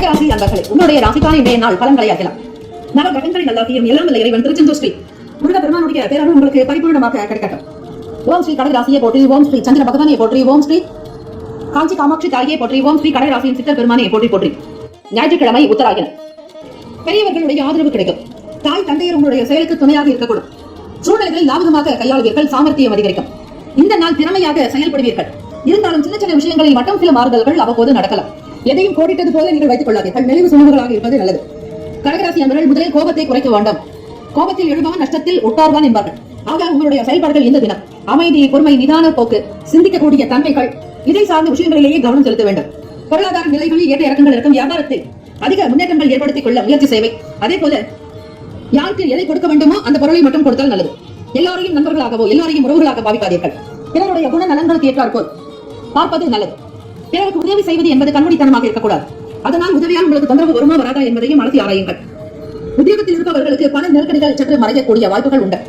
கடகராசி அன்பர்களே, உங்களுடைய ராசிக்கான இன்றைய நாள் பலன்களை அறியலாம். நவ கிரகங்களின் நல்லாசியும் எல்லாம் வல்ல இறைவன் திருச்செந்தூர் ஸ்ரீ முருக பெருமானுடைய பேரருள் உங்களுக்கு பரிபூர்ணமாக கிடைக்கட்டும். ஓம் ஸ்ரீ கடகராசியை போற்றி, ஓம் ஸ்ரீ சந்திர பகவானை போற்றி, ஓம் ஸ்ரீ காஞ்சி காமாட்சி தாயை போற்றி, ஓம் ஸ்ரீ கடகராசியின் சித்தர் பெருமானை போற்றி போற்றி. ஞாயிற்றுக்கிழமை உத்தராயணம். பெரியவர்களுடைய ஆதரவு கிடைக்கும். தாய் தந்தையர் உங்களுடைய செயலுக்கு துணையாக இருக்கக்கூடும். சூழ்நிலைகளை லாபகமாக கையாளுவீர்கள், சாமர்த்தியம் அதிகரிக்கும். இந்த நாள் திறமையாக செயல்படுவீர்கள். இருந்தாலும் சின்ன சின்ன விஷயங்களில் மட்டும் சில மாறுதல்கள் அவ்வப்போது நடக்கலாம். எதையும் கோடிட்டது போல நீங்கள் வைத்துக் கொள்ளாதீர்கள். நெளிவு சுழிவுகளாக இருப்பது நல்லது. கடகராசி அன்பர்கள் முதலில் கோபத்தை குறைக்க வேண்டாம். கோபத்தில் எழுபவன் நஷ்டத்தில் உட்கார்வான் என்பார்கள். ஆக உங்களுடைய செயல்பாடுகள் இந்த தினம் அமைதி, பொறுமை, நிதான போக்கு, சிந்திக்கக்கூடிய தன்மைகள், இதை சார்ந்த விஷயங்களிலேயே கவனம் செலுத்த வேண்டும். பொருளாதார நிலைகளில் ஏற்ற இறக்கங்கள் இருக்கும். வியாபாரத்தில் அதிக முன்னேற்றங்கள் ஏற்படுத்திக் கொள்ள முயற்சி செய்வை. அதே போல யாருக்கு எதை கொடுக்க வேண்டுமோ அந்த பொருளை மட்டும் கொடுத்தால் நல்லது. எல்லாரையும் நண்பர்களாகவோ எல்லாரையும் உறவுகளாக பாவிக்காதீர்கள். பிறருடைய குண நலன்களுக்கு ஏற்றாற்போல் பார்ப்பது நல்லது. பிறருக்கு உதவி செய்வது என்பது கண்மூடித்தனமாக இருக்கக்கூடாது. அதனால் உதவியால் உங்களுக்கு தொந்தரவு வருமா வராதா என்பதையும் அலசி ஆராயுங்கள். உத்தியோகத்தில் இருப்பவர்களுக்கு பல நெருக்கடிகள் சற்று மறையக்கூடிய வாய்ப்புகள் உண்டு.